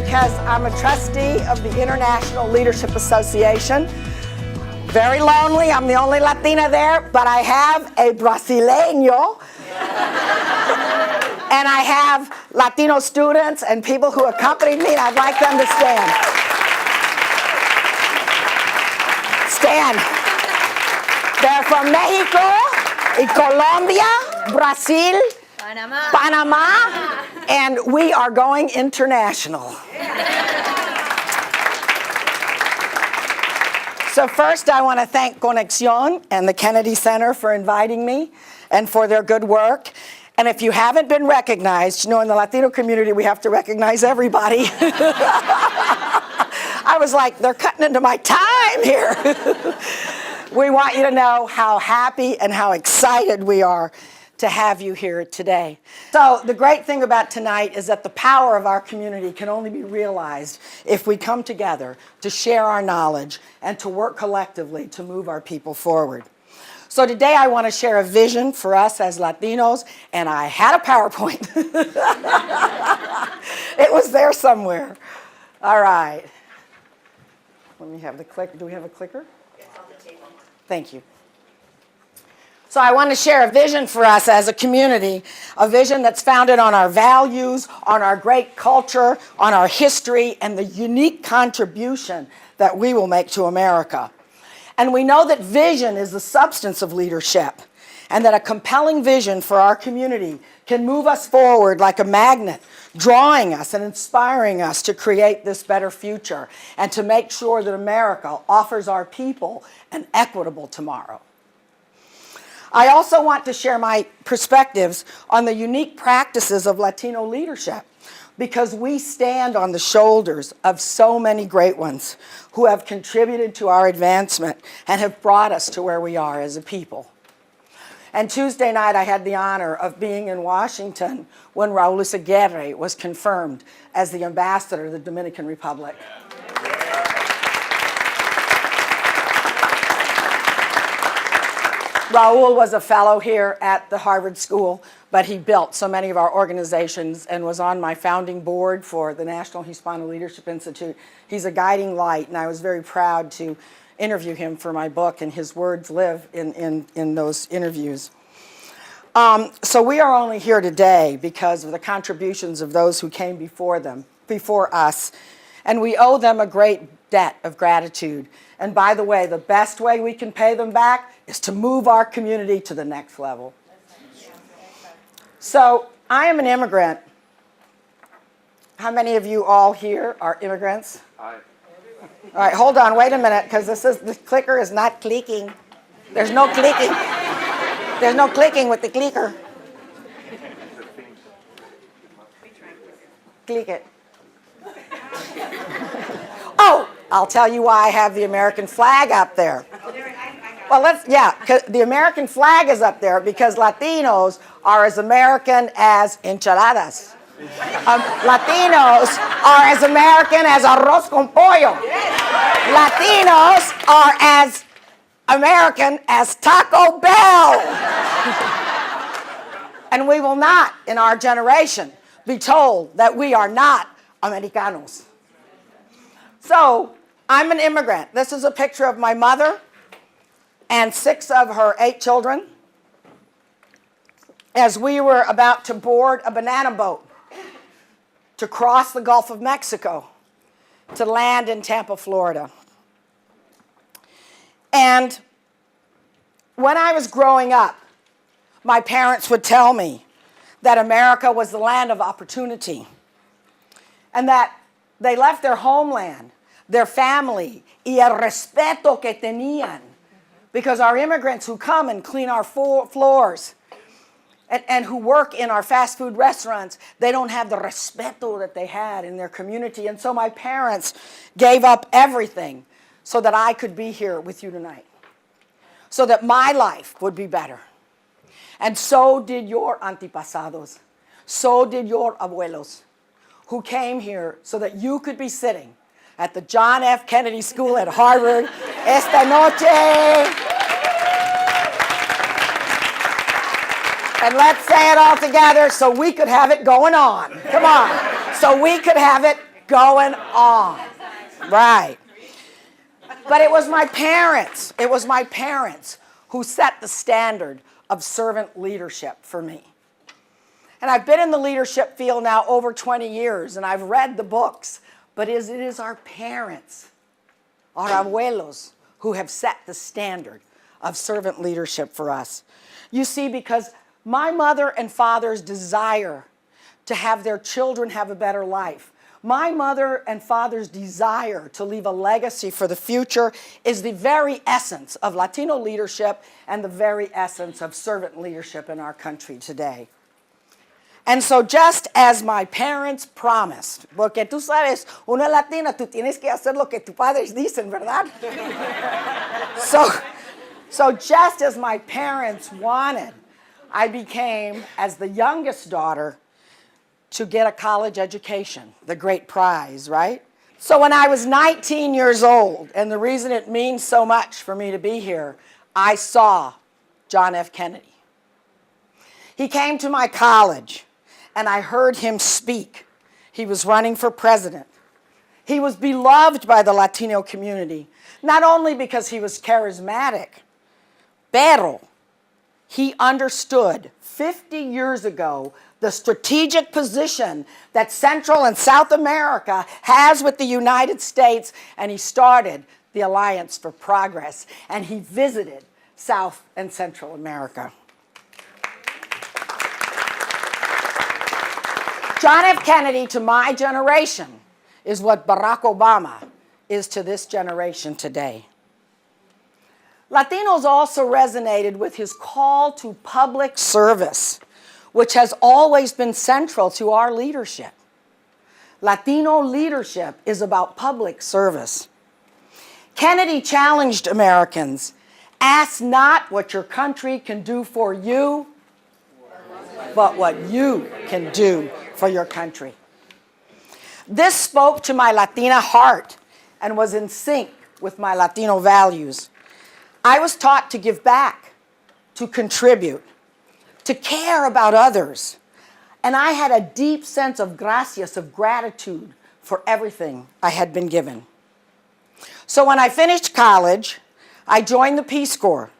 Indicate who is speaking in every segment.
Speaker 1: because I'm a trustee of the International Leadership Association. Very lonely, I'm the only Latina there, but I have a Brasileño. And I have Latino students and people who accompanied me, and I'd like them to stand. Stand. They're from Mexico, Colombia, Brazil, Panama, and we are going international. So first I want to thank Conexion and the Kennedy Center for inviting me and for their good work. And if you haven't been recognized, you know, in the Latino community we have to recognize everybody. I was like, they're cutting into my time here. We want you to know how happy and how excited we are to have you here today. So the great thing about tonight is that the power of our community can only be realized if we come together to share our knowledge and to work collectively to move our people forward. So today I want to share a vision for us as Latinos, and I had a PowerPoint. It was there somewhere. All right. Let me have the clicker. Do we have a clicker?
Speaker 2: It's on the table.
Speaker 1: Thank you. So I want to share a vision for us as a community, a vision that's founded on our values, on our great culture, on our history, and the unique contribution that we will make to America. And we know that vision is the substance of leadership, and that a compelling vision for our community can move us forward like a magnet, drawing us and inspiring us to create this better future and to make sure that America offers our people an equitable tomorrow. I also want to share my perspectives on the unique practices of Latino leadership, because we stand on the shoulders of so many great ones who have contributed to our advancement and have brought us to where we are as a people. And Tuesday night I had the honor of being in Washington when Raul Seguerre was confirmed as the ambassador to the Dominican Republic. Raul was a fellow here at the Harvard School, but he built so many of our organizations and was on my founding board for the National Hispano Leadership Institute. He's a guiding light, and I was very proud to interview him for my book, and his words live in those interviews. So we are only here today because of the contributions of those who came before us, and we owe them a great debt of gratitude. And by the way, the best way we can pay them back is to move our community to the next level. So I am an immigrant. How many of you all here are immigrants? All right, hold on, wait a minute, because the clicker is not clicking. There's no clicking. There's no clicking with the clicker. Click it. Oh, I'll tell you why I have the American flag up there. Well, because the American flag is up there because Latinos are as American as enchiladas. Latinos are as American as arroz con pollo. Latinos are as American as Taco Bell. And we will not, in our generation, be told that we are not Americanos. So, I'm an immigrant. This is a picture of my mother and 6 of her 8 children as we were about to board a banana boat to cross the Gulf of Mexico to land in Tampa, Florida. And when I was growing up, my parents would tell me that America was the land of opportunity and that they left their homeland, their family, y el respeto que tenían, because our immigrants who come and clean our floors and who work in our fast food restaurants, they don't have the respeto that they had in their community. And so my parents gave up everything so that I could be here with you tonight, so that my life would be better. And so did your antepasados. So did your abuelos, who came here so that you could be sitting at the John F. Kennedy School at Harvard esta noche. And let's say it all together so we could have it going on. Come on. So we could have it going on. Right. But it was my parents. It was my parents who set the standard of servant leadership for me. And I've been in the leadership field now over 20 years, and I've read the books, but it is our parents, our abuelos, who have set the standard of servant leadership for us. You see, because my mother and father's desire to have their children have a better life, my mother and father's desire to leave a legacy for the future is the very essence of Latino leadership and the very essence of servant leadership in our country today. And so just as my parents promised, porque tú sabes, una latina, tú tienes que hacer lo que tus padres dicen, ¿verdad? So just as my parents wanted, I became, as the youngest daughter, to get a college education, the great prize, right? So when I was 19 years old, and the reason it means so much for me to be here, I saw John F. Kennedy. He came to my college, and I heard him speak. He was running for president. He was beloved by the Latino community, not only because he was charismatic, pero he understood 50 years ago the strategic position that Central and South America has with the United States, and he started the Alliance for Progress, and he visited South and Central America. John F. Kennedy, to my generation, is what Barack Obama is to this generation today. Latinos also resonated with his call to public service, which has always been central to our leadership. Latino leadership is about public service. Kennedy challenged Americans, ask not what your country can do for you, but what you can do for your country. This spoke to my Latina heart and was in sync with my Latino values. I was taught to give back, to contribute, to care about others. And I had a deep sense of gracias, of gratitude for everything I had been given. So when I finished college, I joined the Peace Corps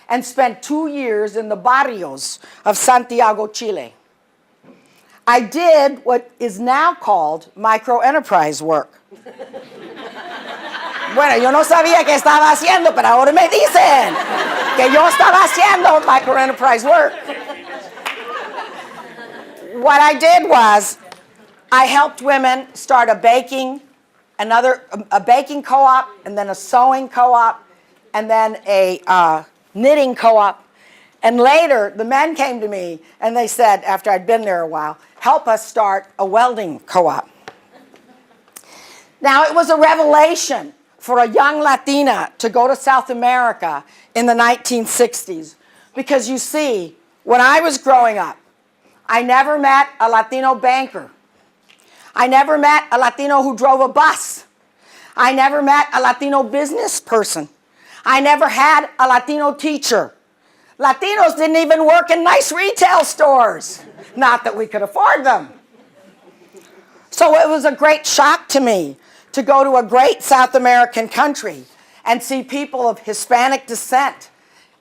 Speaker 1: and spent 2 years in the barrios of Santiago, Chile. I did what is now called microenterprise work. Bueno, yo no sabía qué estaba haciendo, pero ahora me dicen que yo estaba haciendo microenterprise work. What I did was I helped women start a baking co-op, and then a sewing co-op, and then a knitting co-op. And later, the men came to me and they said, after I'd been there a while, help us start a welding co-op. Now, it was a revelation for a young Latina to go to South America in the 1960s. Because you see, when I was growing up, I never met a Latino banker. I never met a Latino who drove a bus. I never met a Latino business person. I never had a Latino teacher. Latinos didn't even work in nice retail stores. Not that we could afford them. So it was a great shock to me to go to a great South American country and see people of Hispanic descent,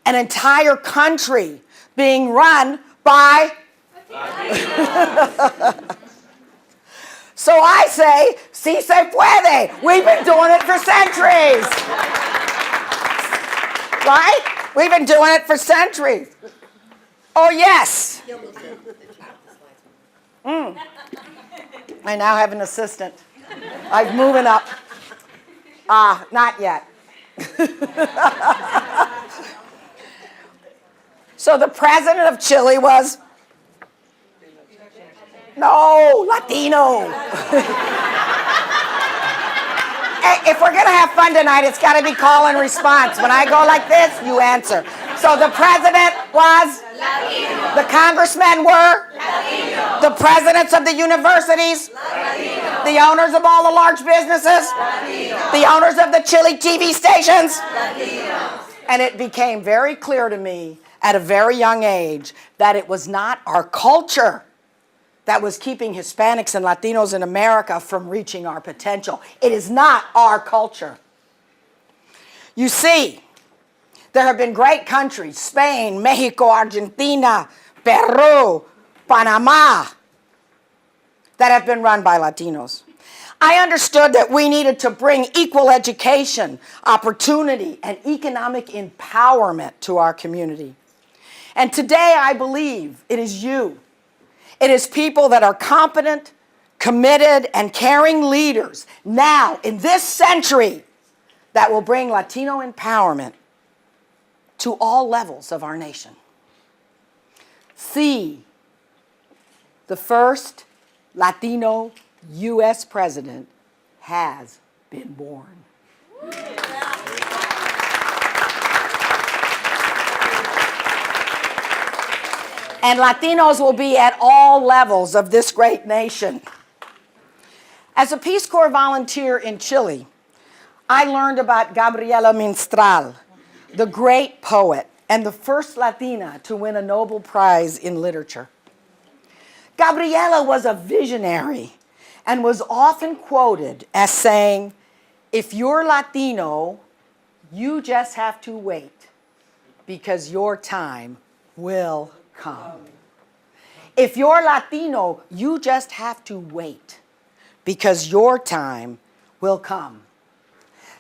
Speaker 1: an entire country being run by So I say, si se puede. We've been doing it for centuries. Right? We've been doing it for centuries. Oh, yes. I now have an assistant. I'm moving up. Not yet. So the president of Chile was, no, Latino. Hey, if we're going to have fun tonight, it's got to be call and response. When I go like this, you answer. So the president was? Latino. The congressmen were? Latino. The presidents of the universities? Latino. The owners of all the large businesses? Latino. The owners of the Chile TV stations? Latino. And it became very clear to me at a very young age that it was not our culture that was keeping Hispanics and Latinos in America from reaching our potential. It is not our culture. You see, there have been great countries, Spain, Mexico, Argentina, Peru, Panama, that have been run by Latinos. I understood that we needed to bring equal education, opportunity, and economic empowerment to our community. And today I believe it is you. It is people that are competent, committed, and caring leaders now in this century that will bring Latino empowerment to all levels of our nation. See, the first Latino U.S. president has been born. And Latinos will be at all levels of this great nation. As a Peace Corps volunteer in Chile, I learned about Gabriela Mistral, the great poet and the first Latina to win a Nobel Prize in literature. Gabriela was a visionary and was often quoted as saying, if you're Latino, you just have to wait because your time will come. If you're Latino, you just have to wait because your time will come.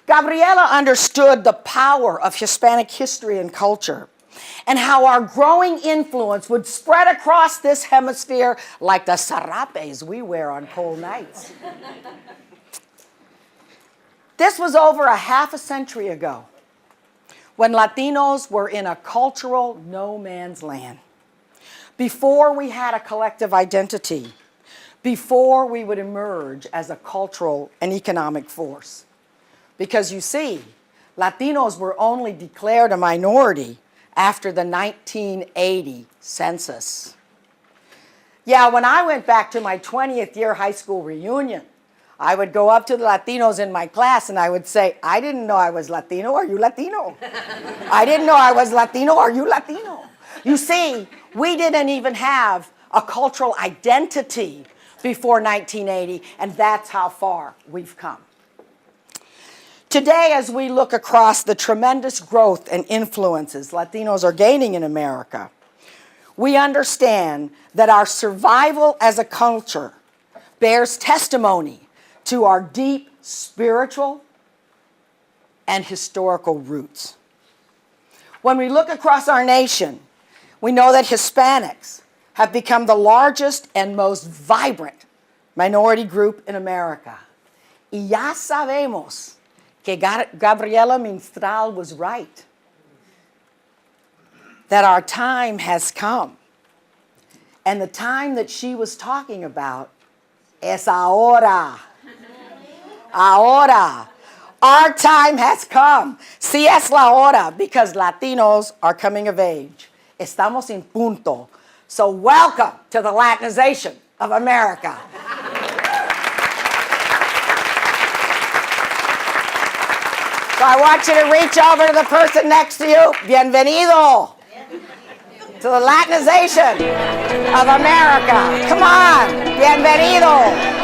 Speaker 1: Gabriela understood the power of Hispanic history and culture and how our growing influence would spread across this hemisphere like the sarapes we wear on cold nights. This was over a half a century ago when Latinos were in a cultural no man's land. Before we had a collective identity, before we would emerge as a cultural and economic force. Because you see, Latinos were only declared a minority after the 1980 census. Yeah, when I went back to my 20th year high school reunion, I would go up to the Latinos in my class and I would say, I didn't know I was Latino, are you Latino? I didn't know I was Latino, are you Latino? You see, we didn't even have a cultural identity before 1980, and that's how far we've come. Today, as we look across the tremendous growth and influences Latinos are gaining in America, we understand that our survival as a culture bears testimony to our deep spiritual and historical roots. When we look across our nation, we know that Hispanics have become the largest and most vibrant minority group in America. Y ya sabemos que Gabriela Mistral was right, that our time has come. And the time that she was talking about es ahora. Ahora. Our time has come. Sí es la hora, because Latinos are coming of age. Estamos en punto. So welcome to the Latinization of America. So I want you to reach over to the person next to you. Bienvenido to the Latinization of America. Come on. Bienvenido.